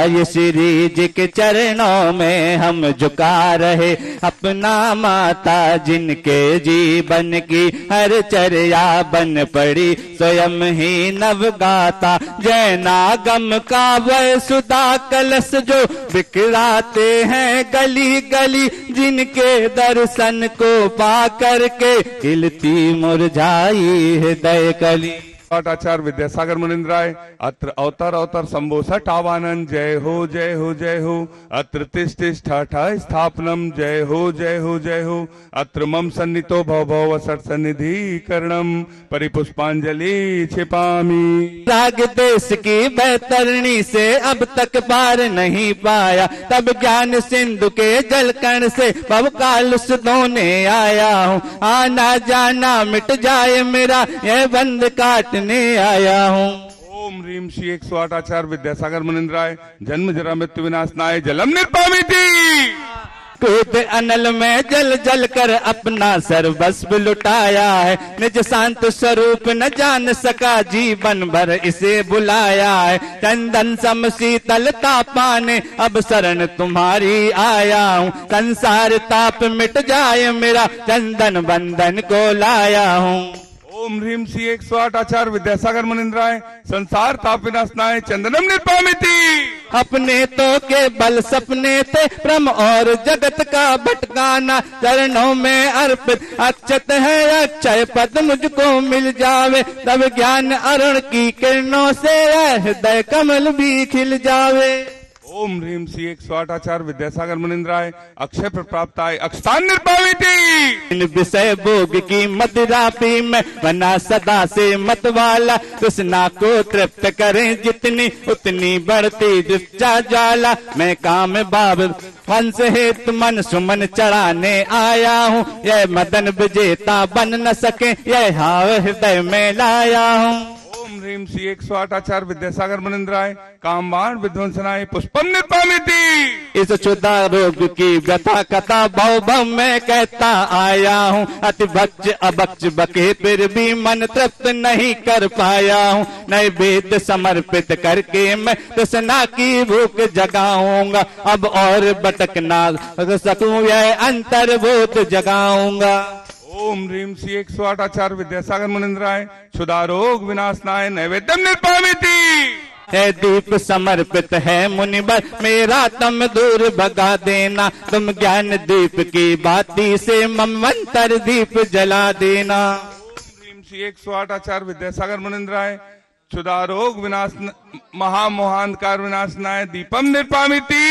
ये श्री जी के चरणों में हम झुका रहे अपना। माता जिनके जीवन की हर चर्या बन पड़ी स्वयं ही नवगाता। जैनागम का वह सुधा कलश जो बिखराते हैं गली गली, जिनके दर्शन को पा करके खिलती मुरझाई हृदय कली। आचार्य विद्यासागर मुनिंद्राय अत्र अवतर अवतर शंभो सठ आवानन जय हो जय हो जय हो। अत्र तिष्ठ ठाठ स्थापनम जय हो जय हो जय हो। अत्र मम सन्नितो भव भव सठ सन्निधि करणम परिपुष्पांजलि छिपामी। राग देश की बैतरणी से अब तक पार नहीं पाया, तब ज्ञान सिंधु के जलकण से भवकाल धोने आया हूँ। आना जाना मिट जाए मेरा यह बंद काटने आया हूँ। ओम ह्रीम श्री 108 आचार्य विद्यासागर मुनिंद्राय जन्म जरा मृत्यु विनाशनाय जलम निर्पामिति। कूद अनल में जल जल कर अपना सर्वस्व लुटाया है, निज शांत स्वरूप न जान सका जीवन भर इसे बुलाया है। चंदन सम शीतलता पाने अब शरण तुम्हारी आया हूँ। संसार ताप मिट जाए मेरा चंदन बंधन को लाया हूँ। ओम ह्रीम श्री 108 आचार्य विद्यासागर मुनिंद्राय संसार ताप विनाशनाय चंदनम निर्पामिति। अपने तो के बल सपने थे ब्रह्म और जगत का भटकाना, चरणों में अर्पित अक्षत है अक्षय पद मुझको मिल जावे। तब ज्ञान अरुण की किरणों से हृदय कमल भी खिल जावे। ओम ह्रीम श्री 108 आचार्य विद्यासागर मुनिंद्राय अक्षय प्राप्ताय अक्षतान निर्पामिति। विषय भोग की मदिरा पी मैं बना सदा से मत वाला, तृष्णा को तृप्त करें जितनी उतनी बढ़ती दुष्टा ज्वाला। मैं काम बाब हंस हेतु मन सुमन चढ़ाने आया हूँ, यह मदन विजेता बन न सके यह हाव हृदय में लाया हूँ। ओम ह्रीम श्री 108 आचार्य विद्यासागर मुनिंद्राय कामवान विध्वंसनाय पुष्पम निर्पामिति। इस क्षुधा रोग की व्यथा कथा भव भव में कहता आया हूँ। अति भक्ष अभक्ष बके फिर भी मन तृप्त नहीं कर पाया हूँ। नैवेद्य समर्पित करके मैं तृष्णा की भूख जगाऊंगा, अब और भटकना सकूं यह अंतर्बोध जगाऊंगा। ओम ह्रीम श्री 108 आचार्य विद्यासागर मुनिंद्राय क्षुधा रोग विनाशनाय नैवेद्यम निर्पामिति। है दीप समर्पित है मुनिवर मेरा तम दूर भगा देना, तुम ज्ञान दीप की बाती से ममंतर दीप जला देना। ओम श्री 108 आचार्य विद्यासागर मुनिंद्राय क्षुधा रोग विनाश महामोहांधकार विनाशनाय दीपम निर्पामिति।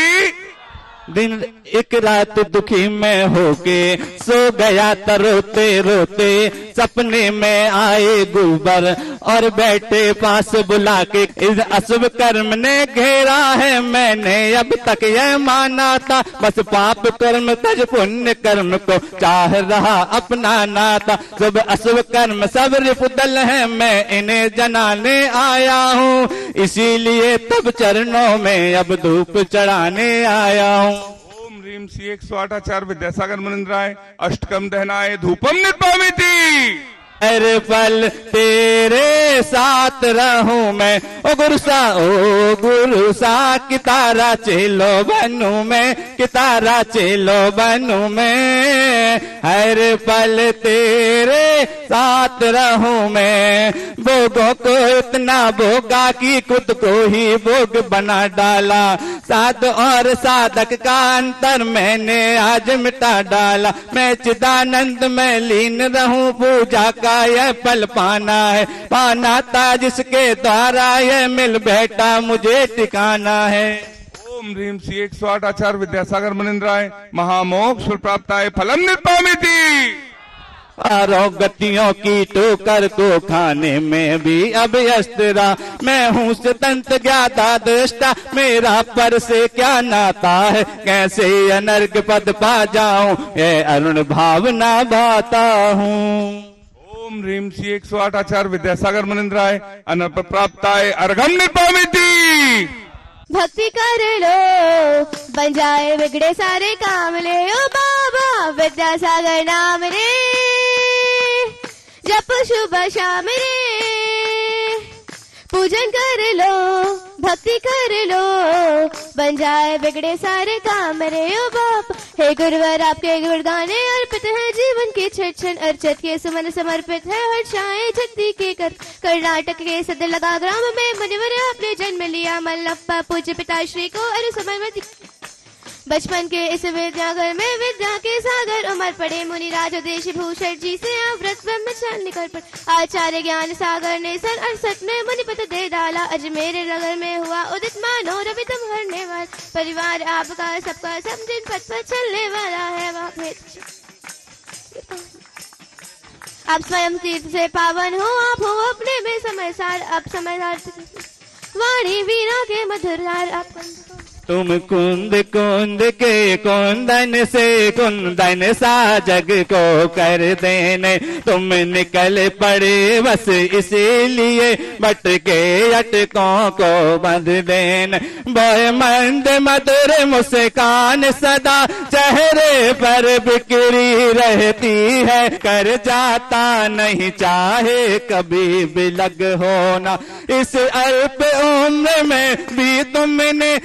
दिन एक रात दुखी मैं होके सो गया रोते रोते, सपने में आए गुलबर और बैठे पास बुला के। इस अशुभ कर्म ने घेरा है मैंने अब तक यह माना था, बस पाप कर्म तज पुण्य कर्म को चाह रहा अपना नाता। शुभ अशुभ कर्म सब रिपुदल है मैं इन्हें जनाने आया हूँ, इसीलिए तब चरणों में अब धूप चढ़ाने आया हूँ। ओम ह्रीम श्री 108 आचार्य विद्यासागर मुनिंद्राय अष्टकम दहनाय धूपम निर्पामिति। अरे पल तेरे साथ रहूं मैं ओ गुरु सा कितारा चेलो बनू मैं, कितारा चेलो बनू मैं। हर पल तेरे साथ रहूं मैं, भोगों को इतना भोगा कि खुद को ही भोग बना डाला। साध और साधक का अंतर मैंने आज मिटा डाला। मैं चिदानंद में लीन रहूं, पूजा का यह पल पाना है, पाना था जिसके द्वारा यह मिल बैठा मुझे ठिकाना है। ओम ह्रीम श्री 108 आचार्य विद्यासागर मुनिंद्राय महामोक्ष प्राप्ताय फलम निर्पामिति। गतियों की ठोकर को खाने में भी अभ्यस्त रहा, मैं हूँ स्वतंत्र ज्ञाता दृष्टा, मेरा पर से क्या नाता है, कैसे अनर्घ पद पा जाऊं ये अरुण भावना भाता हूँ। ओम ह्रीम श्री 108 आचार्य विद्यासागर मुनिंद्राय अनर्प प्राप्ताय अर्घम निर्पामिति। भक्ति कर लो बन जाए बिगड़े सारे काम, ले ओ बाबा विद्यासागर नाम रे, जप शुभ शाम रे। पूजन कर लो भक्ति कर लो, बन जाए बिगड़े सारे काम रे ओ बाप। हे गुरुवर आपके गुणगाने अर्पित है, जीवन के क्षण अर्चित के सुमन समर्पित है। हर्षाएं झक्ति के कर कर्नाटक के सद लगा ग्राम में मुनिवर आपने जन्म लिया। मल्लप्पा पूज्य पिताश्री को अरे समयवती, बचपन के इस विद्यागर में विद्या के सागर। उमर पड़े मुनिराज देश भूषण जी से व्रत ब्रह्मचार्य निकल पड़े। आचार्य ज्ञान सागर ने सन 68 में मुनिपत दे डाला। अजमेर नगर में हुआ उदित मानो रवि तुम हरने वाला। परिवार आपका सबका सब दिन पथ पर चलने वाला है। आप स्वयं तीर्थ से पावन हो, आप हो अपने में समय सार। आप समय वाणी वीणा के मधुरार आप। तुम कुंद कुंद के कुंदन से कुंदन सा जग को कर देने। तुम निकल पड़े बस इसीलिए बट के अटकों को बंध देने। बोए मंद मधुर मुस्कान सदा चेहरे पर बिखरी रहती है। कर जाता नहीं चाहे कभी भी लग होना। इस अल्प उम्र में भी तुमने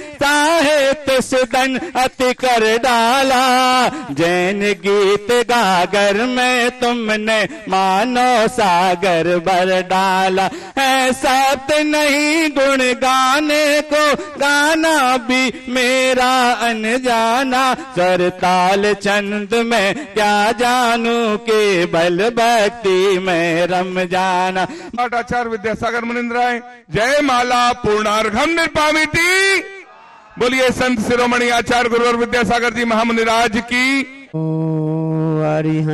साहित्य सुदन अति कर डाला। जैन गीत गागर में तुमने मानो सागर भर डाला। ऐसा नहीं गुण गाने को गाना भी मेरा अनजाना। स्वर ताल छंद में क्या जानू केवल भक्ति में रम जाना। आचार्य विद्यासागर मुनिंद्र राय जय माला पूर्णार्घम निर्पामिति। बोलिए संत शिरोमणि आचार्य गुरुवर विद्यासागर जी महामुनिराज की। अरिहंताणम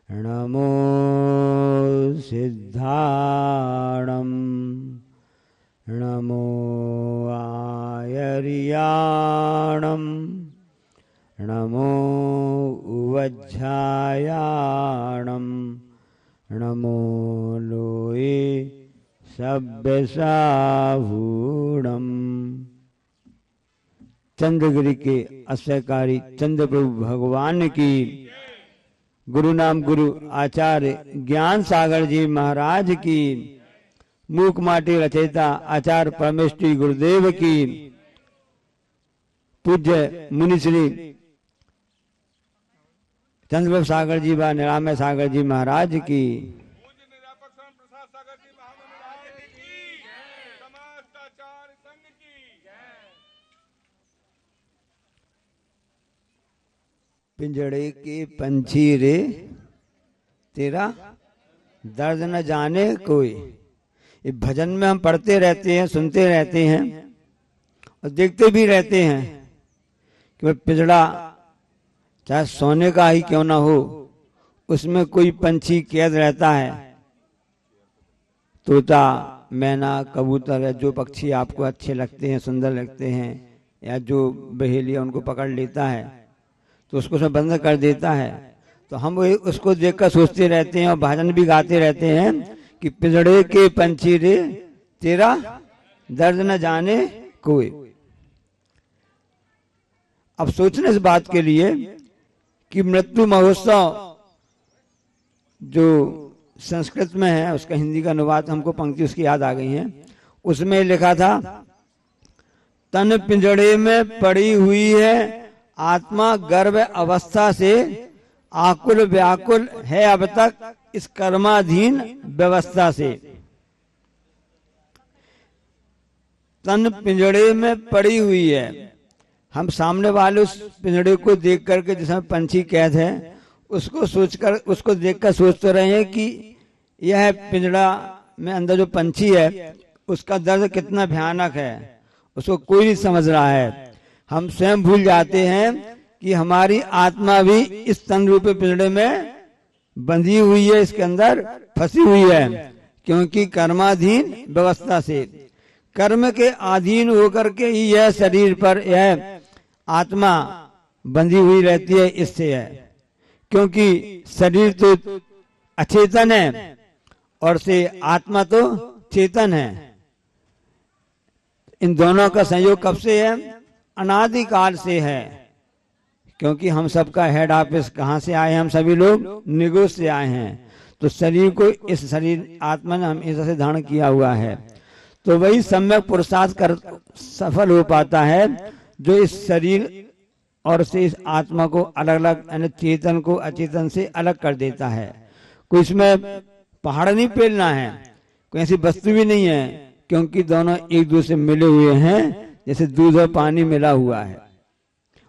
नमो सिद्धाणम नमो आयर्याणम नमो उवज्झायाणम नमो लोए सभ्यसाहूणम। चंद्रगिरी के अश्वकारी चंद्र प्रभु भगवान की, गुरु नाम गुरु आचार्य ज्ञान सागर जी महाराज की, मूक माटी रचयिता आचार्य परमेश्वरी गुरुदेव की, पूज्य मुनिश्री चंद्रप्रभु सागर जी व निरामय सागर जी महाराज की, पिंजड़े के पंछी रे तेरा दर्द न जाने कोई। ये भजन में हम पढ़ते रहते हैं, सुनते रहते हैं और देखते भी रहते हैं कि पिंजड़ा चाहे सोने का ही क्यों ना हो, उसमें कोई पंछी कैद रहता है। तोता, मैना, कबूतर या जो पक्षी आपको अच्छे लगते हैं, सुंदर लगते हैं, या जो बहेलिया उनको पकड़ लेता है तो उसको सब बंद कर देता है। तो हम उसको देखकर सोचते रहते हैं और भजन भी गाते रहते हैं कि पिंजड़े के पंछी रे तेरा दर्द न जाने कोई। अब सोचने इस बात के लिए कि मृत्यु महोत्सव जो संस्कृत में है, उसका हिंदी का अनुवाद हमको पंक्ति उसकी याद आ गई है। उसमें लिखा था, तन पिंजड़े में पड़ी हुई है, आत्मा गर्भ अवस्था से आकुल व्याकुल है अब तक इस कर्माधीन व्यवस्था से। तन पिंजड़े में पड़ी हुई है। हम सामने वाले उस पिंजड़े को देख करके, जिसमें पंछी कैद है, उसको सोचकर, उसको देखकर सोचते रहे हैं कि यह पिंजड़ा में अंदर जो पंछी है उसका दर्द कितना भयानक है, उसको कोई नहीं समझ रहा है। हम स्वयं भूल जाते हैं कि हमारी आत्मा भी इस तन रूपी पिंजड़े में बंधी हुई है, इसके अंदर फंसी हुई है, क्योंकि कर्माधीन व्यवस्था से, कर्म के अधीन होकर के ही यह शरीर पर यह आत्मा बंधी हुई रहती है। इससे है क्योंकि शरीर तो अचेतन है और से आत्मा तो चेतन है। इन दोनों का संयोग कब से है? अनादिकाल से है, क्योंकि हम सबका हेड ऑफिस कहाँ से आए हैं? हम सभी लोग निगोस से आए हैं। तो शरीर को इस शरीर आत्मा ने हमेशा से धारण किया हुआ है। तो वही सम्यक पुरुषार्थ कर सफल हो पाता है जो इस शरीर और से इस आत्मा को अलग अलग, यानी चेतन को अचेतन से अलग कर देता है। कोई इसमें पहाड़ नहीं पेलना है, कोई ऐसी वस्तु भी नहीं है, क्योंकि दोनों एक दूसरे से मिले हुए हैं, जैसे दूध और पानी मिला हुआ है।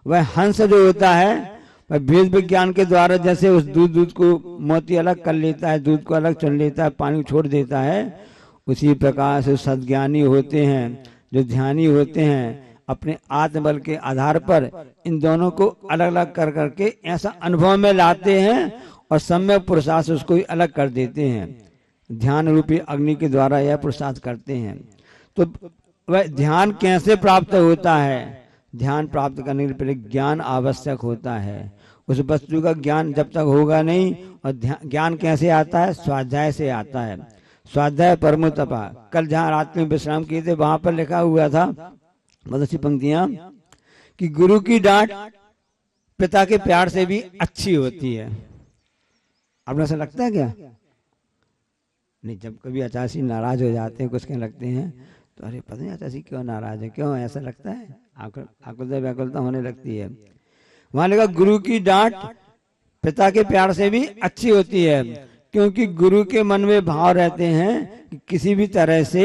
वह हंस जो होता है वह भेद विज्ञान के द्वारा जैसे उस दूध को मोती अलग कर लेता है, दूध को अलग चुन लेता है, पानी को छोड़ देता है, उसी प्रकार से सद्ज्ञानी होते हैं जो ध्यानी होते हैं, अपने आत्मबल के आधार पर इन दोनों को अलग अलग कर करके ऐसा अनुभव में लाते हैं और सम्यक पुरुषार्थ से उसको अलग कर देते हैं। ध्यान रूपी अग्नि के द्वारा यह पुरुषार्थ करते हैं। तो वह ध्यान कैसे प्राप्त होता है? ध्यान प्राप्त करने के लिए पहले ज्ञान आवश्यक होता है। उस वस्तु का ज्ञान जब तक होगा नहीं, और ज्ञान कैसे आता है? स्वाध्याय से आता है। स्वाध्याय परमो तपा। कल जहाँ रात्रि में विश्राम किए थे वहां पर लिखा हुआ था बहुत अच्छी पंक्तियां कि गुरु की डांट पिता के प्यार से भी अच्छी होती है। आपने ऐसा लगता है क्या? नहीं, जब कभी अचासी नाराज हो जाते हैं, कुछ कहने लगते हैं तो अरे पता नहीं अचासी क्यों नाराज है, क्यों ऐसा लगता है, आकुलता व्याकुलता होने लगती है। वहां लगा गुरु की डांट पिता के प्यार से भी अच्छी होती है, क्योंकि गुरु के मन में भाव रहते हैं कि किसी भी तरह से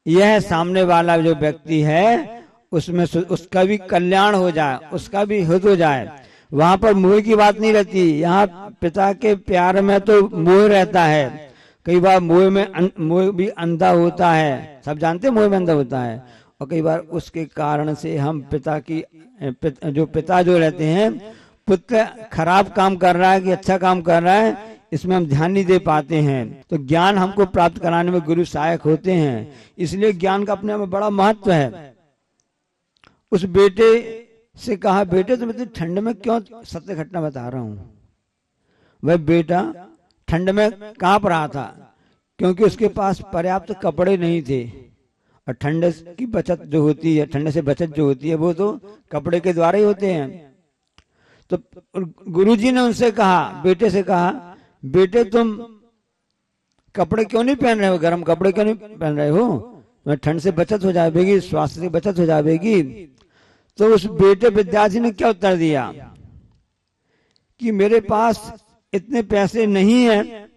यह सामने वाला जो व्यक्ति है उसमें उसका भी कल्याण हो जाए, उसका भी हित हो जाए। वहां पर मोह की बात नहीं रहती। यहाँ पिता के प्यार में तो मोह रहता है। कई बार मोह भी अंधा होता है, सब जानते हैं मोह में अंधा होता है। और कई बार उसके कारण से हम पिता जो रहते हैं, पुत्र खराब काम कर रहा है कि अच्छा काम कर रहा है, इसमें हम ध्यान नहीं दे पाते हैं। तो ज्ञान हमको प्राप्त कराने में गुरु सहायक होते हैं। इसलिए ज्ञान का अपने में बड़ा महत्व है। उस बेटे से कहा, बेटे तुम इतनी ठंड में क्यों, सत्य घटना बता रहा हूं। वह बेटा ठंड में कांप रहा था, क्योंकि उसके पास पर्याप्त कपड़े नहीं थे। और ठंड की बचत जो होती है, ठंड से बचत जो होती है, वो तो कपड़े के द्वारा ही होते हैं। तो गुरुजी ने उनसे कहा, बेटे से कहा, बेटे तुम कपड़े क्यों नहीं पहन रहे हो, गर्म कपड़े क्यों नहीं पहन रहे हो, तुम्हें ठंड से बचत हो जाएगी, स्वास्थ्य से बचत हो जाएगी। तो उस बेटे विद्यार्थी ने क्या उत्तर दिया कि मेरे पास इतने पैसे नहीं है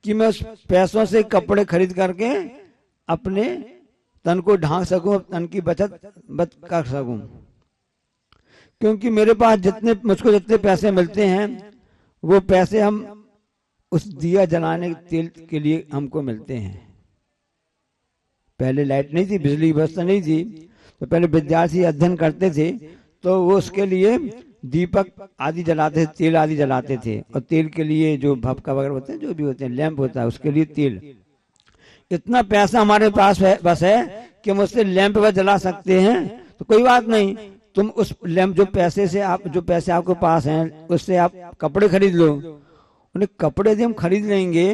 कि मैं उस पैसों से कपड़े खरीद करके अपने तन को ढांक सकूं, तन की बचत कर सकूं, क्योंकि मेरे पास मुझको जितने पैसे मिलते हैं वो पैसे हम उस दिया जलाने के तेल के लिए हमको मिलते हैं। पहले लाइट नहीं थी, बिजली की व्यवस्था नहीं थी, तो पहले विद्यार्थी अध्ययन करते थे तो वो उसके लिए दीपक आदि जलाते थे, तेल आदि जलाते थे। और तेल के लिए जो भपका वगैरह होते हैं, जो भी होते हैं, लैंप होता है, उसके लिए तेल। इतना पैसा हमारे पास है, बस है कि हम उससे लैंप वह जला सकते हैं, तो कोई बात नहीं, तुम उस लैंप जो पैसे आपके पास हैं उससे आप कपड़े खरीद लो। उन्हें कपड़े यदि हम खरीद लेंगे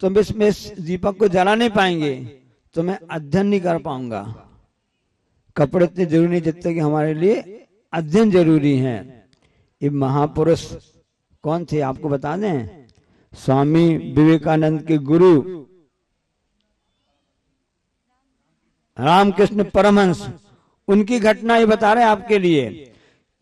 तो हम इसमें दीपक को जला नहीं पाएंगे, तो मैं अध्ययन नहीं कर पाऊंगा। कपड़े इतने जरूरी नहीं जितने कि हमारे लिए अध्ययन जरूरी है। ये महापुरुष कौन थे आपको बता दें? स्वामी विवेकानंद के गुरु रामकृष्ण परमहंस, उनकी घटना ये बता रहे हैं आपके लिए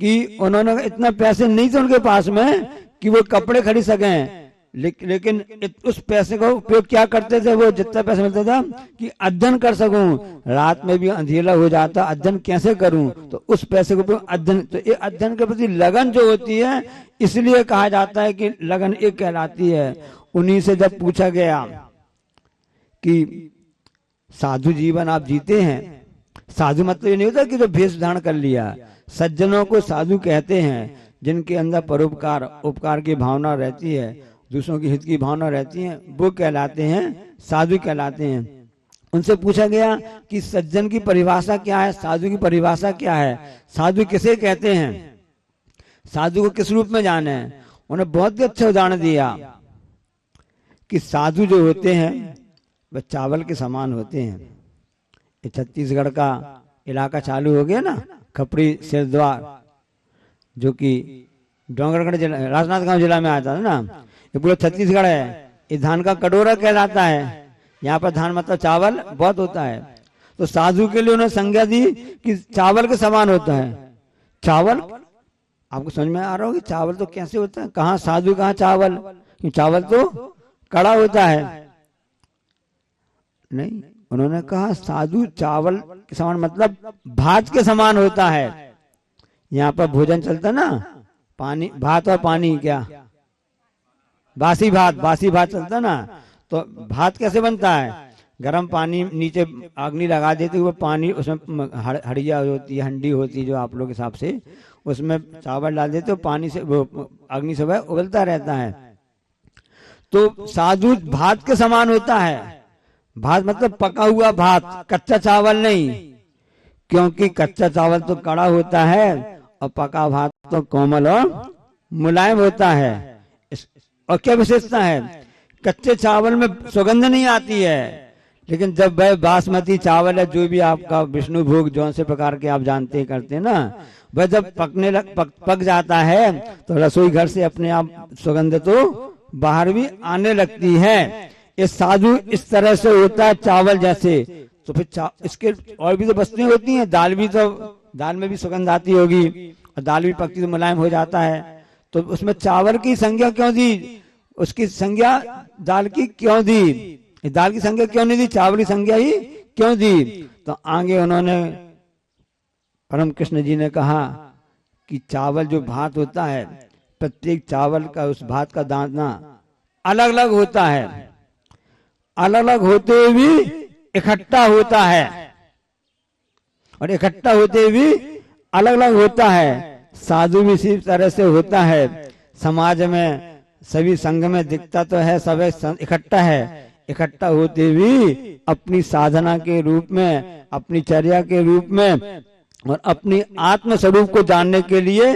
कि उन्होंने इतना पैसे नहीं थे उनके पास में कि वो कपड़े खरीद सकें, लेकिन उस पैसे का उपयोग क्या करते थे? वो जितना पैसा मिलता था कि अध्ययन कर सकूं, रात में भी अंधेरा हो जाता, अध्ययन कैसे करूं, तो उस पैसे को अध्ययन, तो ये अध्ययन के प्रति लगन जो होती है, इसलिए कहा जाता है कि लगन एक कहलाती है। उन्हीं से जब पूछा गया कि साधु जीवन आप जीते हैं, साधु मतलब ये नहीं होता कि जो भेष धारण कर लिया, सज्जनों को साधु कहते हैं जिनके अंदर परोपकार उपकार की भावना रहती है, दूसरों की हित की भावना रहती है, वो कहलाते हैं साधु कहलाते हैं। उनसे पूछा गया कि सज्जन की परिभाषा क्या है, साधु की परिभाषा क्या है, साधु किसे कहते हैं, साधु को किस रूप में जाने हैं। उन्हें बहुत ही अच्छा उदाहरण दिया कि साधु जो होते हैं वह चावल के समान होते हैं। ये छत्तीसगढ़ का इलाका चालू हो गया ना, खपड़ी सिरद्वार, जो कि डोंगरगढ़ जिला राजनांदगांव जिला में आता था ना, ये पूरा छत्तीसगढ़ है, ये धान का कटोरा कहलाता है। यहाँ पर धान मतलब चावल बहुत होता है। तो साधु के लिए उन्होंने संज्ञा दी कि चावल के समान होता है। चावल आपको समझ में आ रहा हो कि चावल तो कैसे होता है, कहाँ साधु कहाँ चावल, चावल तो कड़ा होता है। नहीं, उन्होंने कहा साधु चावल के समान मतलब भात के समान होता है। यहाँ पर भोजन चलता ना, पानी भात और पानी, क्या बासी भात चलता ना। तो भात कैसे बनता है, गर्म पानी नीचे अग्नि लगा देते हुए पानी उसमें हड़िया होती है, हंडी होती है जो आप लोग के हिसाब से, उसमें चावल डाल देते हो, पानी से अग्नि से वह उबलता रहता है। तो साधु भात के समान होता है। भात मतलब पका हुआ भात, कच्चा चावल नहीं, क्योंकि कच्चा चावल तो कड़ा होता है और पका भात तो कोमल और मुलायम होता है। और क्या विशेषता है, कच्चे चावल में सुगंध नहीं आती है, लेकिन जब वह बासमती चावल है जो भी आपका विष्णु भोग जौन से प्रकार के आप जानते करते हैं ना, वह जब पक जाता है तो रसोई घर से अपने आप सुगंध तो बाहर भी आने लगती है। ये साधु इस तरह से होता है चावल जैसे। तो फिर इसके और भी तो वस्तुएं होती हैं, दाल में भी सुगंध आती होगी और दाल भी पकती तो मुलायम हो जाता है। तो उसमें चावल की संज्ञा क्यों दी, उसकी संज्ञा दाल की क्यों दी, दाल की संज्ञा क्यों नहीं दी, चावल की संज्ञा ही क्यों दी। तो आगे उन्होंने परम कृष्ण जी ने कहा कि चावल जो भात होता है, प्रत्येक चावल का उस भात का दाना अलग अलग होता है, अलग अलग होते हुए भी इकट्ठा होता है, और इकट्ठा होते हुए भी अलग अलग होता है। साधु भी इसी तरह से होता है। समाज में सभी संघ में दिखता तो है सब इकट्ठा है, इकट्ठा होते हुए अपनी साधना के रूप में, अपनी चर्या के रूप में और अपनी आत्म स्वरूप को जानने के लिए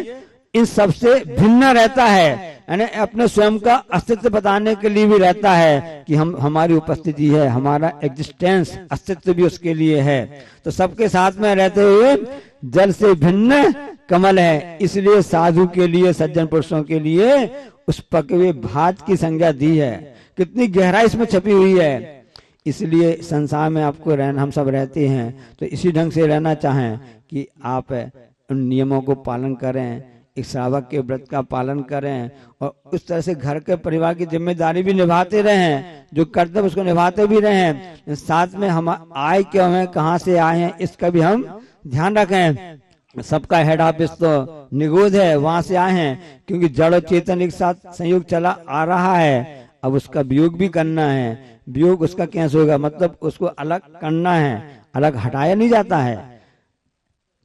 इन सबसे भिन्न रहता है, यानी अपने स्वयं का अस्तित्व बताने के लिए भी रहता है कि हमारी उपस्थिति है, हमारा एग्जिस्टेंस अस्तित्व भी उसके लिए है। तो सबके साथ में रहते हुए जल से भिन्न कमल है, इसलिए साधु के लिए, सज्जन पुरुषों के लिए उस पके हुए भात की संज्ञा दी है। कितनी गहराई इसमें छपी हुई है। इसलिए संसार में आपको रहना, हम सब रहते हैं तो इसी ढंग से रहना चाहें कि आप उन नियमों को पालन करें, एक श्रावक के व्रत का पालन करें और उस तरह से घर के परिवार की जिम्मेदारी भी निभाते रहें, जो कर्तव्य उसको निभाते भी रहें। साथ में हम आए क्यों हैं, कहाँ से आए हैं, इसका भी हम ध्यान रखें। सबका हेड ऑफिस तो निगोद है, वहां से आए हैं क्योंकि जड़ और चेतन एक साथ संयोग चला आ रहा है। अब उसका वियोग भी करना है। वियोग उसका कैसे होगा, मतलब उसको अलग करना है, अलग हटाया नहीं जाता है।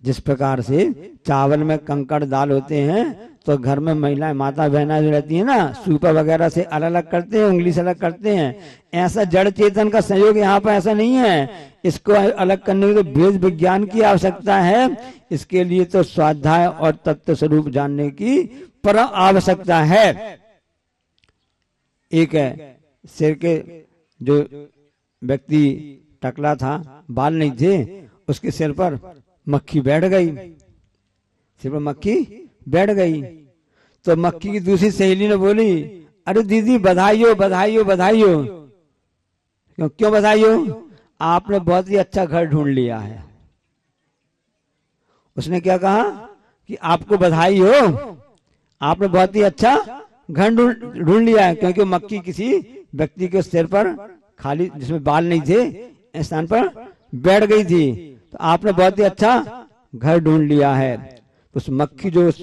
जिस प्रकार से चावल में कंकड़ दाल होते हैं तो घर में महिलाएं, माता बहना जो रहती है ना, सूपा वगैरह से अलग अलग करते हैं, उंगली से अलग करते हैं। ऐसा जड़ चेतन का संयोग यहाँ पर ऐसा नहीं है। इसको अलग करने के लिए भेद विज्ञान की आवश्यकता है। इसके लिए तो स्वाध्याय और तत्व स्वरूप जानने की परम आवश्यकता है। एक है सिर के जो व्यक्ति टकला था, बाल नहीं थे, उसके सिर पर मक्खी बैठ गई, सिर पर मक्खी बैठ गई। तो मक्खी की दूसरी सहेली ने बोली, अरे दीदी बधाई हो, बधाई हो, बधाई हो। क्यों बधाई हो, आपने बहुत ही अच्छा घर ढूंढ लिया है। उसने क्या कहा कि आपको बधाई हो, आपने बहुत ही अच्छा घर ढूंढ लिया है, क्योंकि मक्खी किसी व्यक्ति के सिर पर खाली, जिसमें बाल नहीं थे, स्थान पर बैठ गई थी। तो आपने बहुत ही अच्छा घर ढूंढ लिया है। तो उस मक्खी जो उस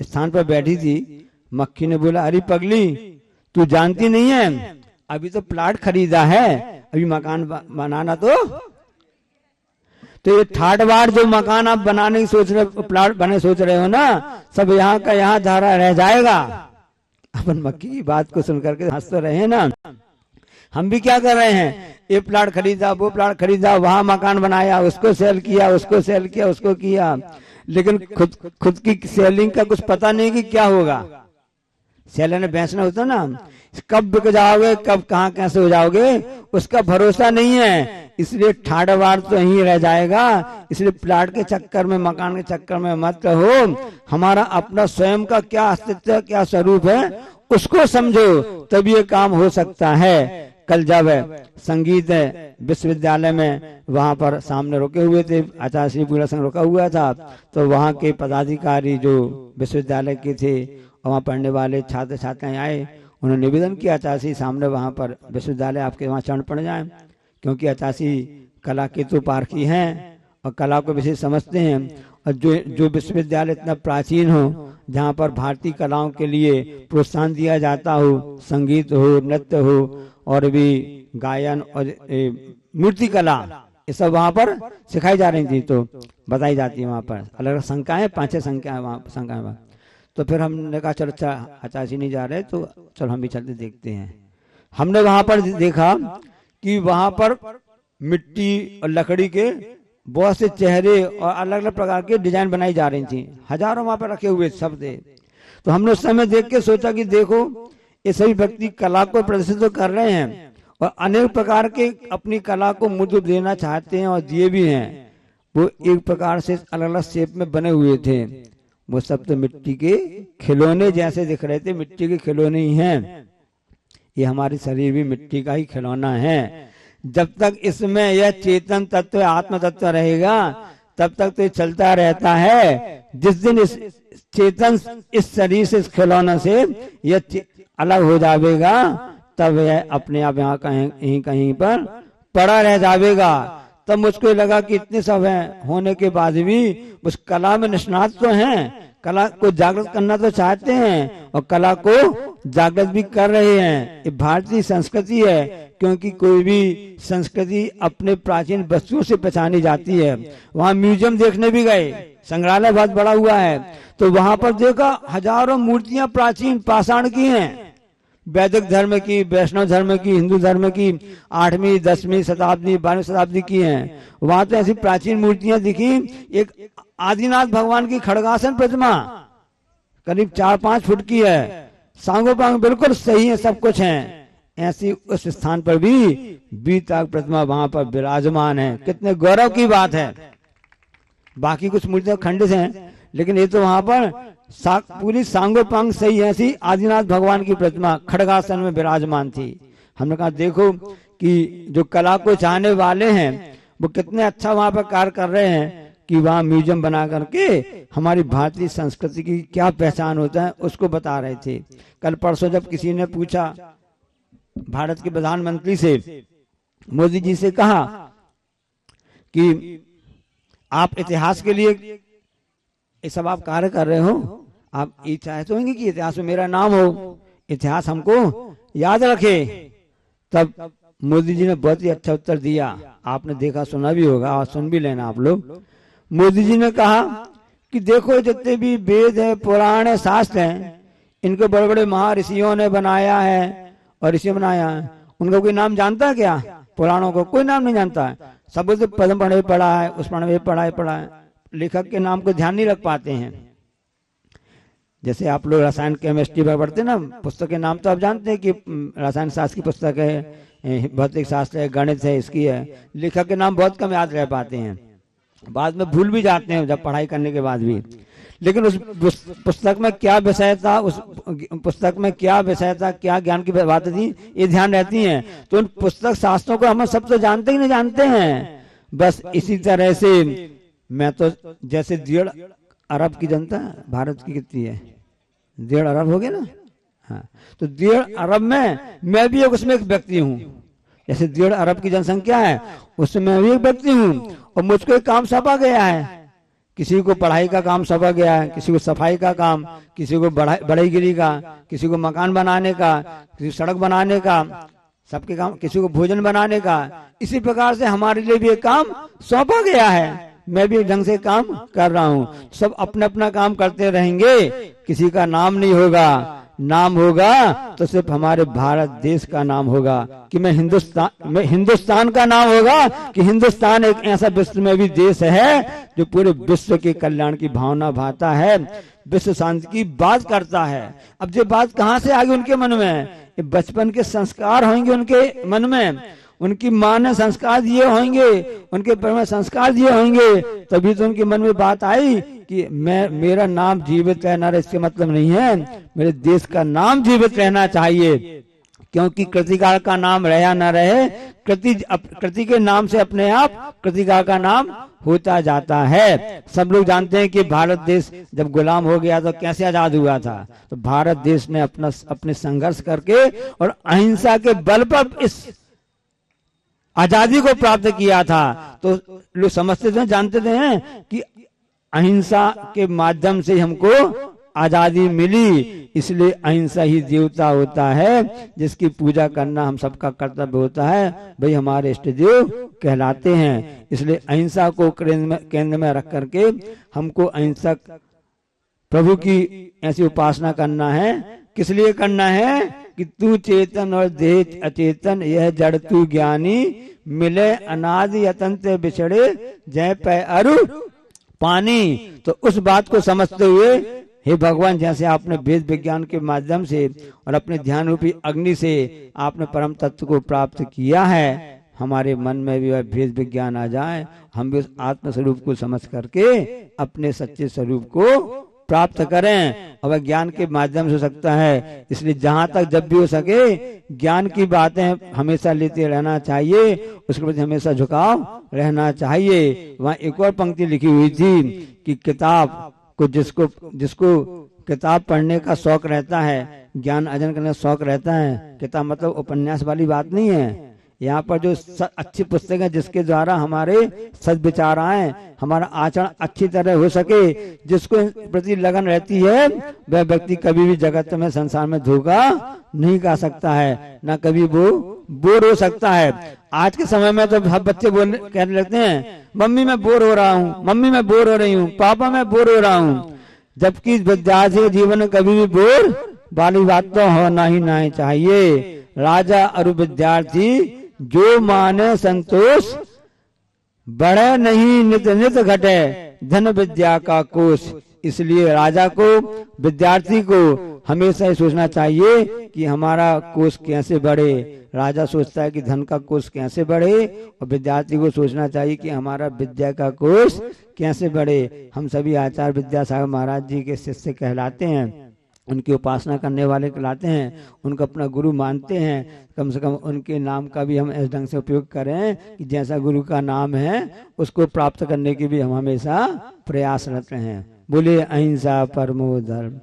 स्थान पर बैठी थी, मक्खी ने बोला, अरे पगली, तू जानती नहीं है, अभी तो प्लाट खरीदा है, अभी मकान बनाना तो ये ठाट बाट जो मकान आप बनाने की सोच रहे, प्लाट बने सोच रहे हो ना, सब यहाँ का यहाँ धारा रह जाएगा। अपन मक्खी की बात को सुनकर के हंस तो रहे हैं ना। हम भी क्या कर रहे हैं, ये प्लाट खरीदा, वो प्लाट खरीदा, वहां मकान बनाया, उसको सेल किया, उसको सेल किया, उसको किया, लेकिन खुद की सेलिंग का कुछ पता नहीं कि क्या होगा। सेलर ने बेचना होता ना, कब बिक जाओगे, कब कहाँ कैसे हो जाओगे, उसका भरोसा नहीं है। इसलिए ठाड़वाड़ तो यहीं रह जाएगा। इसलिए प्लाट के चक्कर में, मकान के चक्कर में मत रहो। हमारा अपना स्वयं का क्या अस्तित्व, क्या स्वरूप है, उसको समझो तब ये काम हो सकता है। कल जब संगीत विश्वविद्यालय में वहां पर सामने रुके हुए थे, आचार्य श्री पूरा संघ रुका हुआ था, तो वहां के पदाधिकारी जो विश्वविद्यालय के थे और वहां पढ़ने वाले छात्र छात्राएं आए, उन्होंने निवेदन किया आचार्य श्री सामने वहां पर विश्वविद्यालय आपके वहां चरण पड़ जाए, क्योंकि आचार्य श्री कला के तो पारखी हैं और कला को विशेष समझते हैं। और जो विश्वविद्यालय इतना प्राचीन हो, जहाँ पर भारतीय कलाओं के लिए प्रोत्साहन दिया जाता हो, संगीत हो, नृत्य हो और भी गायन और मूर्ति कला, ये सब वहाँ पर सिखाई जा रही थी, तो बताई जाती है वहाँ पर अलग अलग संकाएं, 5-6 संकाएं वहाँ संकाएं वहाँ। तो फिर हमने कहा चलो अच्छा आचार्य जी नहीं जा रहे तो चलो हम भी चलते देखते हैं। हमने वहाँ पर देखा कि वहाँ पर मिट्टी और लकड़ी के बहुत से चेहरे और अलग अलग प्रकार के डिजाइन बनाई जा रही थी, हजारों वहां पर रखे हुए सब थे। तो हमने उस समय देख के सोचा कि देखो ये सभी व्यक्ति कला को प्रदर्शित तो कर रहे हैं और अनेक प्रकार के अपनी कला को मूर्त देना चाहते हैं और दिए भी हैं। वो एक प्रकार से अलग अलग शेप में बने हुए थे, वो सब तो मिट्टी के खिलौने जैसे दिख रहे थे, मिट्टी के खिलौने ही हैं। ये हमारी शरीर भी मिट्टी का ही खिलौना है। जब तक इसमें यह चेतन तत्व आत्म तत्व रहेगा तब तक तो ये चलता रहता है। जिस दिन इस चेतन इस शरीर से, इस खिलौने से यह अलग हो जाएगा, तब यह अपने आप यहाँ कहीं कहीं पर पड़ा रह जाएगा। तब मुझको लगा कि इतने सब हैं होने के बाद भी उस कला में निष्णात तो हैं, कला को जागृत करना तो चाहते हैं और कला को जागृत भी कर रहे हैं। ये भारतीय संस्कृति है, क्योंकि कोई भी संस्कृति अपने प्राचीन वस्तुओं से पहचानी जाती है। वहाँ म्यूजियम देखने भी गए, संग्रहालय बहुत बड़ा हुआ है, तो वहां पर देखा हजारों मूर्तियां प्राचीन पाषाण की हैं, वैदिक धर्म की, वैष्णव धर्म की, हिंदू धर्म की, 8वीं 10वीं शताब्दी 12वीं शताब्दी की हैं। वहां तो ऐसी प्राचीन मूर्तियां दिखी। एक आदिनाथ भगवान की खड़गासन प्रतिमा करीब 4-5 फुट की है, सांगोपांग बिल्कुल सही है, सब कुछ है। ऐसी उस स्थान पर भी बीताग प्रतिमा वहां पर विराजमान है। कितने गौरव की बात है। बाकी कुछ मूर्तियां खंडित हैं, लेकिन ये तो वहां पर पूरी सांगोपांग सही ऐसी आदिनाथ भगवान की प्रतिमा खड़गासन में विराजमान थी। हमने कहा देखो कि जो कला को चाहने वाले हैं वो कितने अच्छा वहां पर कार्य कर रहे हैं कि वहां म्यूजियम बना करके हमारी भारतीय संस्कृति की क्या पहचान होता है उसको बता रहे थे। कल परसों जब किसी ने पूछा भारत के प्रधानमंत्री से, मोदी जी से कहा कि आप इतिहास के लिए ये सब आप कार्य कर रहे हो, आप ये चाहते होंगे कि इतिहास में मेरा नाम हो, इतिहास हमको याद रखे। तब मोदी जी ने बहुत ही अच्छा उत्तर दिया, आपने देखा सुना भी होगा और सुन भी लेना आप लोग। मोदी जी ने कहा कि देखो जितने भी वेद है, पुराण है, शास्त्र हैं, इनको बड़े बड़े महर्षियों ने बनाया है और ऋषि बनाया है, उनका कोई नाम जानता है क्या? पुराणों को कोई नाम नहीं जानता है। सब तो पद्म पढ़े पढ़ा है, उस पढ़ा है, लेखक के नाम को ध्यान नहीं रख पाते हैं। जैसे आप लोग रसायन केमिस्ट्री पर पढ़ते ना, पुस्तक के नाम तो आप जानते हैं कि रसायन शास्त्र की पुस्तक है, भौतिक शास्त्र है, गणित है, इसकी है। लेखक के नाम बहुत कम याद रह पाते हैं, बाद में भूल भी जाते हैं जब पढ़ाई करने के बाद भी। लेकिन उस पुस्तक में क्या विषय था, उस पुस्तक में क्या विषय था, क्या ज्ञान की बात थी, ये ध्यान रहती है। तो उन पुस्तक शास्त्रों को हम सब तो जानते ही नहीं जानते हैं। बस इसी तरह से मैं तो जैसे 1.5 अरब की जनता, भारत की कितनी है? 1.5 अरब हो गया ना, हाँ। तो 1.5 अरब में मैं भी उसमें एक व्यक्ति हूँ। जैसे 1.5 अरब की जनसंख्या है उसमें मैं भी एक व्यक्ति हूँ और मुझको एक काम सौंपा गया है। किसी को पढ़ाई का काम सौंपा गया है, किसी को सफाई का काम, किसी को बढ़ईगिरी का, किसी को मकान बनाने का, किसी को सड़क बनाने का, सबके काम, किसी को भोजन बनाने का। इसी प्रकार से हमारे लिए भी एक काम सौंपा गया है। मैं भी ढंग से काम कर रहा हूँ। सब अपना अपना काम करते रहेंगे, किसी का नाम नहीं होगा। नाम होगा तो सिर्फ हमारे भारत देश का नाम होगा कि मैं हिंदुस्तान का नाम होगा कि हिंदुस्तान एक ऐसा विश्व में भी देश है जो पूरे विश्व के कल्याण की भावना भाता है, विश्व शांति की बात करता है। अब ये बात कहाँ से आ गई उनके मन में? ये बचपन के संस्कार होंगे उनके मन में, उनकी माँ ने संस्कार दिए होंगे, उनके परिवार में संस्कार दिए होंगे, तभी तो उनके मन में बात आई कि मेरा नाम जीवित है ना, इसके मतलब नहीं है मेरे देश का नाम जीवित रहना चाहिए। क्योंकि कृतिकाल का नाम रहे या न रहे, कृति के नाम से अपने आप कृतिकाल का नाम होता जाता है। सब लोग जानते हैं कि भारत देश जब गुलाम हो गया तो कैसे आजाद हुआ था। तो भारत देश ने अपने संघर्ष करके और अहिंसा के बल पर इस आजादी को प्राप्त किया था। तो लोग समझते थे, जानते थे कि अहिंसा के माध्यम से हमको आजादी मिली, इसलिए अहिंसा ही देवता होता है जिसकी पूजा करना हम सबका कर्तव्य होता है। भाई हमारे इष्ट देव कहलाते हैं, इसलिए अहिंसा को केंद्र में रख करके हमको अहिंसक प्रभु की ऐसी उपासना करना है। किस लिए करना है कि तू चेतन और देह अचेतन, यह जड़ तू ज्ञानी, मिले अनादि अतंत बिछड़े, जय पै अरु पानी। तो उस बात को समझते हुए हे भगवान, जैसे आपने वेद विज्ञान के माध्यम से और अपने ध्यान रूपी अग्नि से आपने परम तत्व को प्राप्त किया है, हमारे मन में भी वह वेद विज्ञान आ जाए, हम भी उस आत्म स्वरूप को समझ करके अपने सच्चे स्वरूप को प्राप्त करें। और वह ज्ञान के माध्यम से हो सकता है, इसलिए जहां तक जब भी हो सके ज्ञान की बातें हमेशा लेते रहना चाहिए, उसके प्रति हमेशा झुकाव रहना चाहिए। वहां एक और पंक्ति लिखी हुई थी कि किताब को जिसको किताब पढ़ने का शौक रहता है, ज्ञान अर्जन करने का शौक रहता है, किताब मतलब उपन्यास वाली बात नहीं है, यहाँ पर जो अच्छी पुस्तक है जिसके द्वारा हमारे सद्विचार आए, हमारा आचरण अच्छी तरह हो सके, जिसको प्रति लगन रहती है, वह व्यक्ति कभी भी जगत में संसार में धोखा नहीं खा सकता है, ना कभी वो बोर हो सकता है। आज के समय में तो सब बच्चे कहने लगते हैं मम्मी मैं बोर हो रहा हूँ, मम्मी मैं बोर हो रही हूँ, पापा मैं बोर हो रहा हूँ, जबकि विद्यार्थी जीवन में कभी भी बोर वाली बात तो होना ही नहीं चाहिए। राजा और विद्यार्थी जो माने संतोष, बढ़े नहीं नित नित घटे, धन विद्या का कोष। इसलिए राजा को, विद्यार्थी को हमेशा सोचना चाहिए कि हमारा कोष कैसे बढ़े। राजा सोचता है कि धन का कोष कैसे बढ़े, और विद्यार्थी को सोचना चाहिए कि हमारा विद्या का कोष कैसे बढ़े। हम सभी आचार्य विद्यासागर महाराज जी के शिष्य कहलाते हैं, उनकी उपासना करने वाले कहलाते हैं, उनको अपना गुरु मानते हैं। कम से कम उनके नाम का भी हम इस ढंग से उपयोग करें कि जैसा गुरु का नाम है उसको प्राप्त करने की भी हम हमेशा प्रयासरत हैं। बोले अहिंसा परमो धर्म।